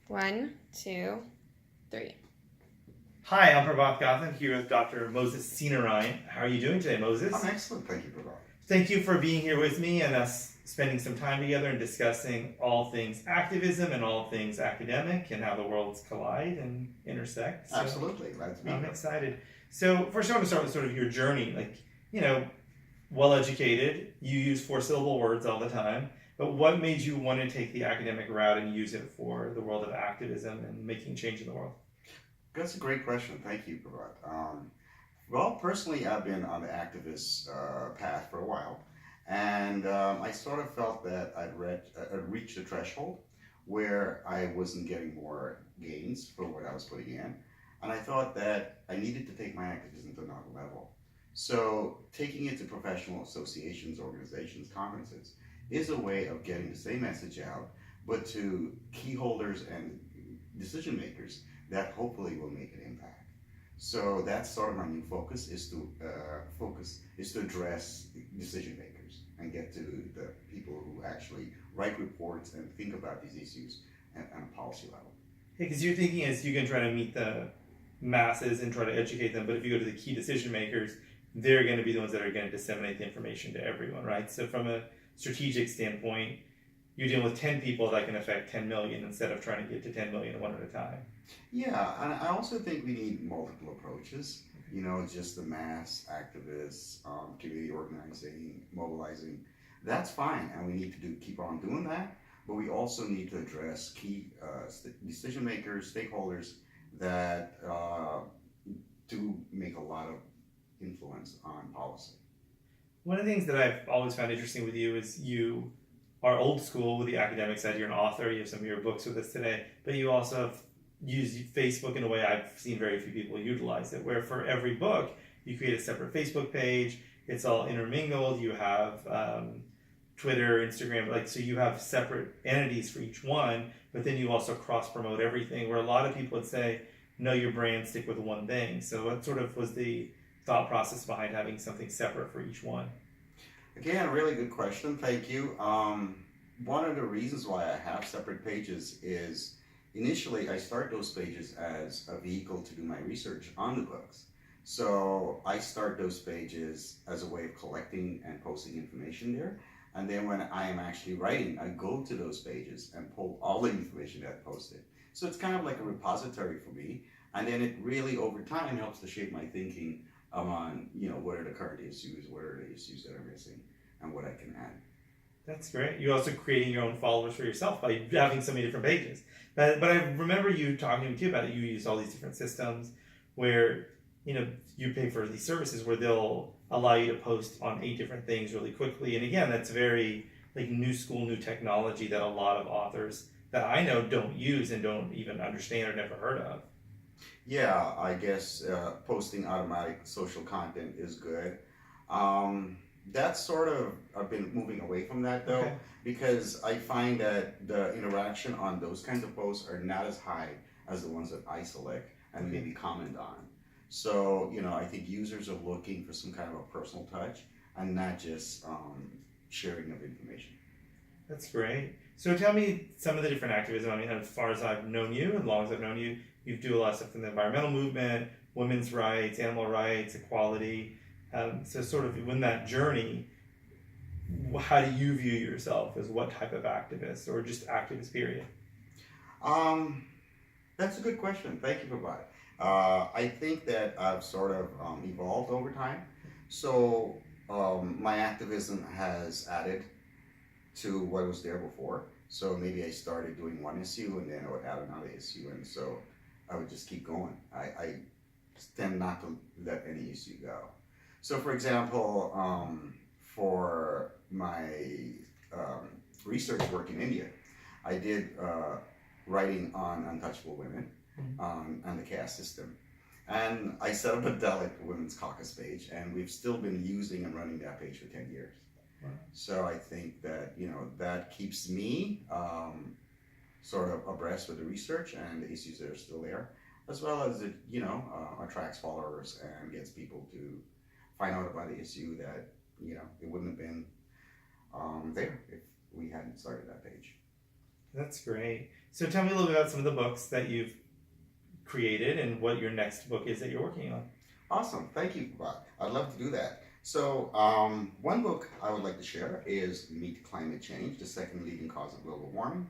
One, two, three. Hi, I'm Prabhat here with Dr. Moses Sinarayan. How are you doing today, Moses? I'm excellent, thank you, Prabhat. Thank you for being here with me and us spending some time together and discussing all things activism and all things academic and how the worlds collide and intersect. So Absolutely, glad to be I'm here. excited. So first I want to start with sort of your journey. Well-educated, you use four-syllable words all the time, but what made you want to take the academic route and use it for the world of activism and making change in the world? That's a great question. Thank you, Prabhat. Well, personally, I've been on the activist path for a while, and I sort of felt that I'd reached a threshold where I wasn't getting more gains for what I was putting in, and I thought that I needed to take my activism to another level. So, taking it to professional associations, organizations, conferences is a way of getting the same message out, but to key holders and decision makers that hopefully will make an impact. So that's sort of my new focus is to address decision makers and get to the people who actually write reports and think about these issues at a policy level. Because your thinking is you can try to meet the masses and try to educate them, but if you go to the key decision makers, they're going to be the ones that are going to disseminate the information to everyone, right? So from a strategic standpoint, you're dealing with 10 people that can affect 10 million instead of trying to get to 10 million one at a time. Yeah, and I also think we need multiple approaches. You know, just the mass activists, community organizing, mobilizing. That's fine, and we need to keep on doing that. But we also need to address key decision makers, stakeholders that do make a lot of influence on policy. One of the things that I've always found interesting with you is you are old school with the academic side. You're an author. You have some of your books with us today, but you also have used Facebook in a way I've seen very few people utilize it, where for every book, you create a separate Facebook page. It's all intermingled. You have Twitter, Instagram, so you have separate entities for each one, but then you also cross-promote everything, where a lot of people would say, know your brand, stick with one thing. So what sort of was the thought process behind having something separate for each one? Again, really good question. Thank you. One of the reasons why I have separate pages is initially I start those pages as a vehicle to do my research on the books. So I start those pages as a way of collecting and posting information there. And then when I am actually writing, I go to those pages and pull all the information that I posted. So it's kind of like a repository for me. And then it really, over time, helps to shape my thinking on, what are the current issues, what are the issues that are missing, and what I can add. That's great. You're also creating your own followers for yourself by having so many different pages. But I remember you talking to me too about it. You use all these different systems where, you pay for these services where they'll allow you to post on 8 different things really quickly. And again, that's very new school, new technology that a lot of authors that I know don't use and don't even understand or never heard of. Yeah, I guess posting automatic social content is good. That's sort of, I've been moving away from that though, because I find that the interaction on those kinds of posts are not as high as the ones that I select and maybe comment on. So, I think users are looking for some kind of a personal touch and not just sharing of information. That's great. So tell me some of the different activism. I mean, as far as I've known you, as long as I've known you, you do a lot of stuff in the environmental movement, women's rights, animal rights, equality. So sort of in that journey, how do you view yourself as what type of activist or just activist period? That's a good question. Thank you, Prabhat. I think that I've sort of evolved over time. So my activism has added to what was there before. So maybe I started doing one issue and then I would add another issue. And so I would just keep going. I tend not to let any issue go. So for example, for my research work in India, I did writing on untouchable women and the caste system. And I set up a Dalit Women's Caucus page, and we've still been using and running that page for 10 years. Wow. So I think that, that keeps me sort of abreast with the research and the issues that are still there, as well as it, attracts followers and gets people to find out about the issue that, it wouldn't have been there if we hadn't started that page. That's great. So tell me a little bit about some of the books that you've created and what your next book is that you're working on. Awesome. Thank you, Prabhat. I'd love to do that. So, one book I would like to share is Meet Climate Change, the second leading cause of global warming.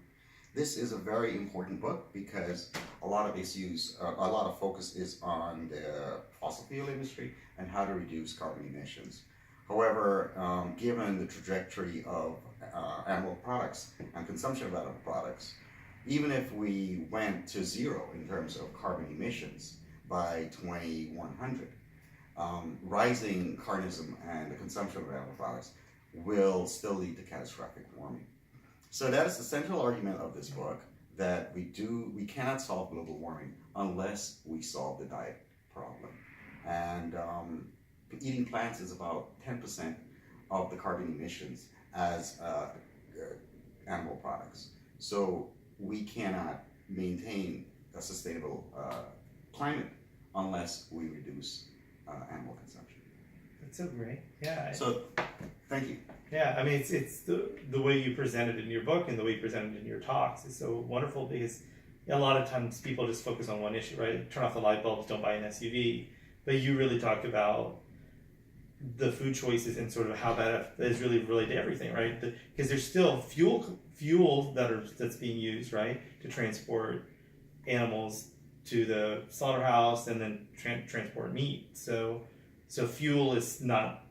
This is a very important book because a lot of issues, a lot of focus is on the fossil fuel industry and how to reduce carbon emissions. However, given the trajectory of animal products and consumption of animal products, even if we went to zero in terms of carbon emissions by 2100, rising carnism and the consumption of animal products will still lead to catastrophic warming. So that is the central argument of this book, that we cannot solve global warming unless we solve the diet problem. And eating plants is about 10% of the carbon emissions as animal products. So we cannot maintain a sustainable climate unless we reduce animal consumption. That's so great. Yeah. So, thank you. Yeah, I mean, it's the way you present it in your book and the way you present it in your talks is so wonderful because a lot of times people just focus on one issue, right? Turn off the light bulbs, don't buy an SUV. But you really talked about the food choices and sort of how that is really related to everything, right? Because there's still fuel that's being used, right, to transport animals to the slaughterhouse and then transport meat. So fuel is not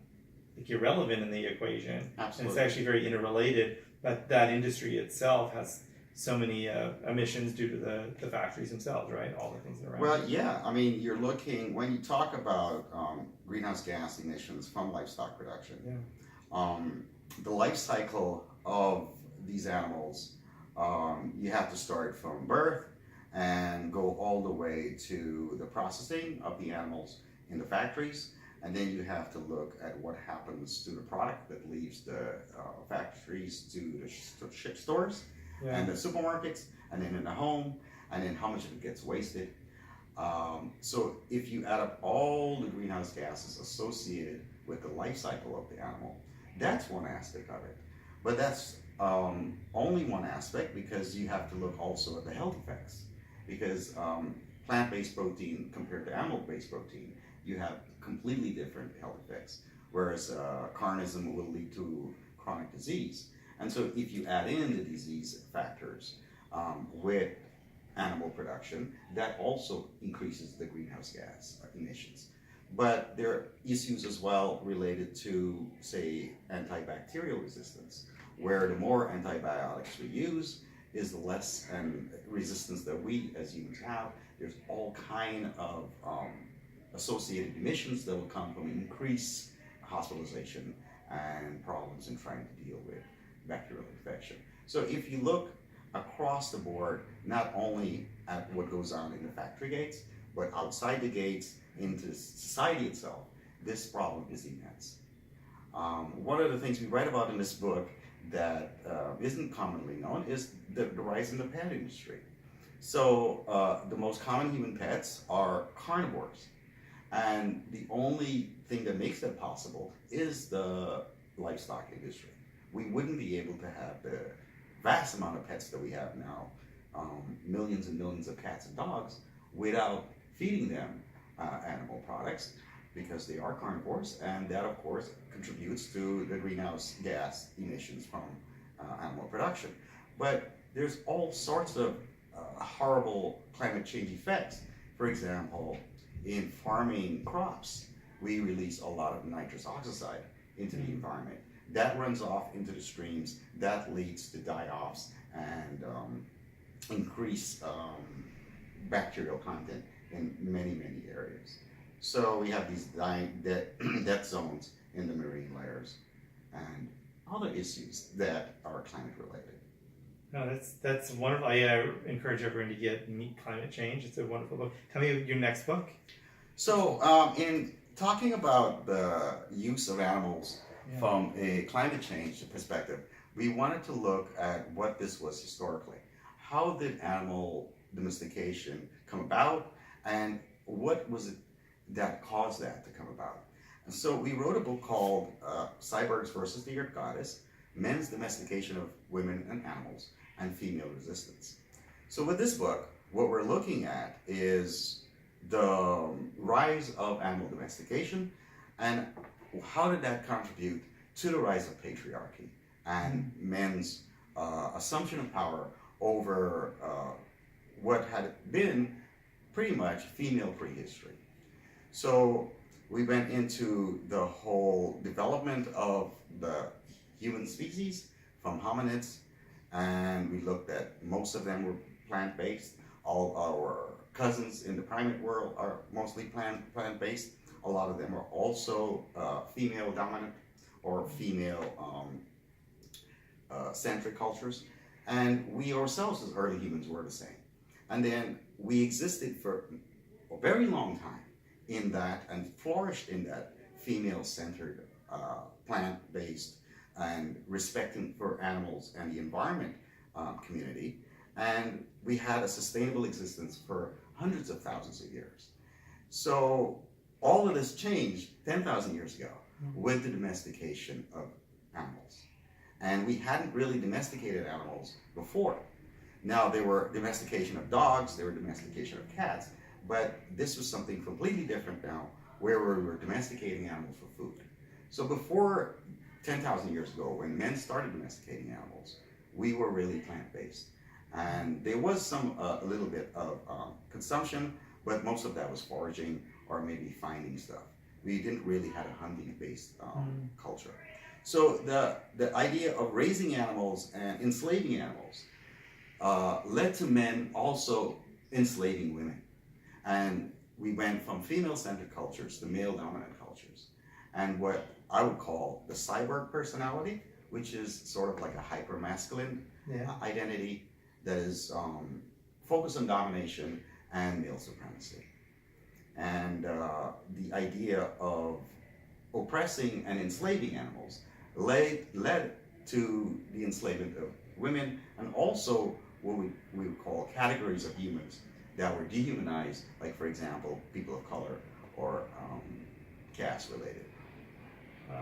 like irrelevant in the equation. Absolutely. And it's actually very interrelated. But that industry itself has so many emissions due to the factories themselves, right? All the things that are around. Well, yeah. I mean, you're looking, when you talk about greenhouse gas emissions from livestock production, the life cycle of these animals, you have to start from birth and go all the way to the processing of the animals in the factories. And then you have to look at what happens to the product that leaves the factories to the stores and the supermarkets, and then in the home, and then how much of it gets wasted. So if you add up all the greenhouse gases associated with the life cycle of the animal, that's one aspect of it. But that's only one aspect, because you have to look also at the health effects. Because plant-based protein compared to animal-based protein, you have completely different health effects, whereas carnism will lead to chronic disease. And so if you add in the disease factors with animal production, that also increases the greenhouse gas emissions. But there are issues as well related to, say, antibacterial resistance, where the more antibiotics we use is the less resistance that we as humans have. There's all kind of associated emissions that will come from increased hospitalization and problems in trying to deal with bacterial infection. So if you look across the board, not only at what goes on in the factory gates, but outside the gates into society itself, this problem is immense. One of the things we write about in this book that isn't commonly known is the rise in the pet industry. So the most common human pets are carnivores. And the only thing that makes that possible is the livestock industry. We wouldn't be able to have the vast amount of pets that we have now, millions and millions of cats and dogs, without feeding them animal products, because they are carnivores, and that of course contributes to the greenhouse gas emissions from animal production. But there's all sorts of horrible climate change effects. For example, in farming crops, we release a lot of nitrous oxide into the environment. That runs off into the streams. That leads to die-offs and increased bacterial content in many, many areas. So we have these death zones in the marine layers and other issues that are climate related. No, that's wonderful. I encourage everyone to Meet Climate Change. It's a wonderful book. Tell me your next book. So in talking about the use of animals from a climate change perspective, we wanted to look at what this was historically. How did animal domestication come about, and what was it that caused that to come about? And so we wrote a book called Cyborgs versus the Earth Goddess, Men's Domestication of Women and Animals. and female resistance. So with this book, what we're looking at is the rise of animal domestication and how did that contribute to the rise of patriarchy and men's assumption of power over what had been pretty much female prehistory. So we went into the whole development of the human species from hominids, and we looked at most of them were plant-based. All our cousins in the primate world are mostly plant-based. A lot of them are also female dominant or female centric cultures. And we ourselves as early humans were the same. And then we existed for a very long time in that and flourished in that female-centered, plant-based and respecting for animals and the environment community. And we had a sustainable existence for hundreds of thousands of years. So all of this changed 10,000 years ago with the domestication of animals. And we hadn't really domesticated animals before. Now there were domestication of dogs, there were domestication of cats, but this was something completely different now where we were domesticating animals for food. So before 10,000 years ago, when men started domesticating animals, we were really plant-based. And there was some, a little bit of consumption, but most of that was foraging or maybe finding stuff. We didn't really have a hunting-based culture. So the idea of raising animals and enslaving animals led to men also enslaving women. And we went from female-centered cultures to male-dominant cultures. And what I would call the cyborg personality, which is sort of like a hyper-masculine identity that is focused on domination and male supremacy. And the idea of oppressing and enslaving animals led to the enslavement of women and also what we would call categories of humans that were dehumanized, like for example, people of color or caste-related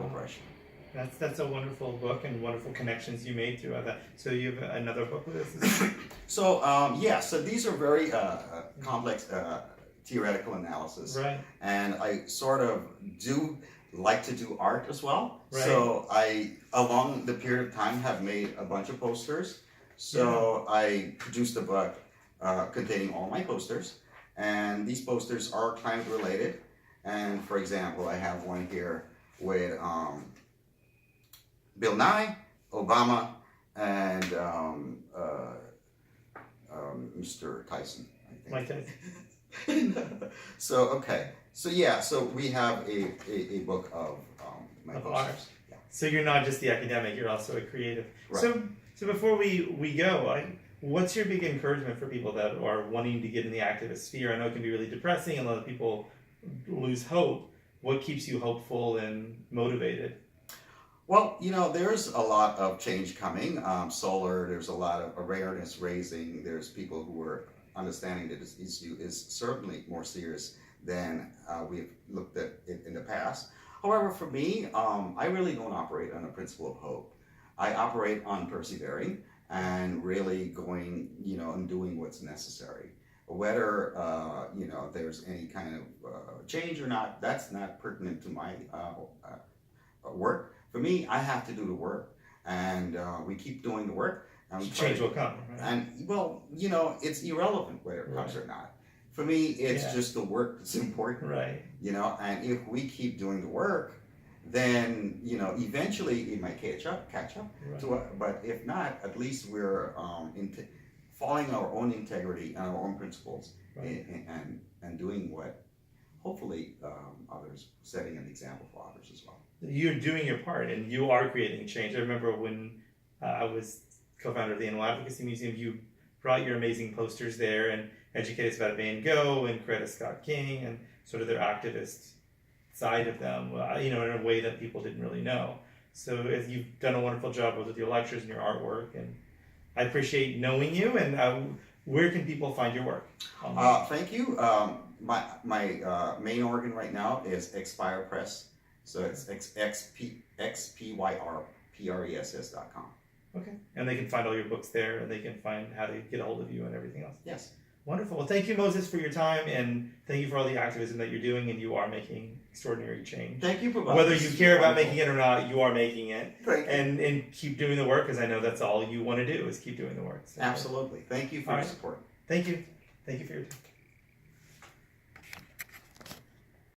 oppression. That's a wonderful book and wonderful connections you made throughout that. So you have another book with this? So so these are very complex theoretical analysis. Right. And I sort of do like to do art as well. Right. So I, along the period of time, have made a bunch of posters. So I produced a book containing all my posters. And these posters are climate related. And for example, I have one here with Bill Nye, Obama, and Mr. Tyson, I think. Mike Tyson. So, okay. So yeah, so we have a book of my Of posters. art. Yeah. So you're not just the academic, you're also a creative. Right. So before we go, what's your big encouragement for people that are wanting to get in the activist sphere? I know it can be really depressing and a lot of people lose hope. What keeps you hopeful and motivated? Well, you know, there's a lot of change coming. Solar, there's a lot of awareness raising. There's people who are understanding that this issue is certainly more serious than we've looked at it in the past. However, for me, I really don't operate on a principle of hope. I operate on persevering and really going, you know, and doing what's necessary. Whether, you know, there's any kind of change or not, that's not pertinent to my work. For me, I have to do the work, and we keep doing the work. And we Change will come, right? And, well, you know, it's irrelevant whether it comes or not. For me, it's just the work that's important. Right. You know, and if we keep doing the work, then, you know, eventually it might catch up. Right. To, but if not, at least we're following our own integrity and our own principles, Right. and doing what, hopefully, others, setting an example for others as well. You're doing your part and you are creating change. I remember when I was co-founder of the Animal Advocacy Museum, you brought your amazing posters there and educated us about Van Gogh and Coretta Scott King and sort of their activist side of them, you know, in a way that people didn't really know. So you've done a wonderful job both with your lectures and your artwork, and I appreciate knowing you. And where can people find your work? Thank you. My main organ right now is Expire Press. So it's xpyrpress.com. Okay. And they can find all your books there, and they can find how to get a hold of you and everything else. Yes. Wonderful. Well, thank you, Moses, for your time, and thank you for all the activism that you're doing, and you are making extraordinary change. Thank you, Prabhat. Whether This you is care about wonderful. making it or not, you are making it. Thank you. And keep doing the work, because I know that's all you want to do is keep doing the work. So, Absolutely. Thank you for All your right. support. Thank you. Thank you for your time.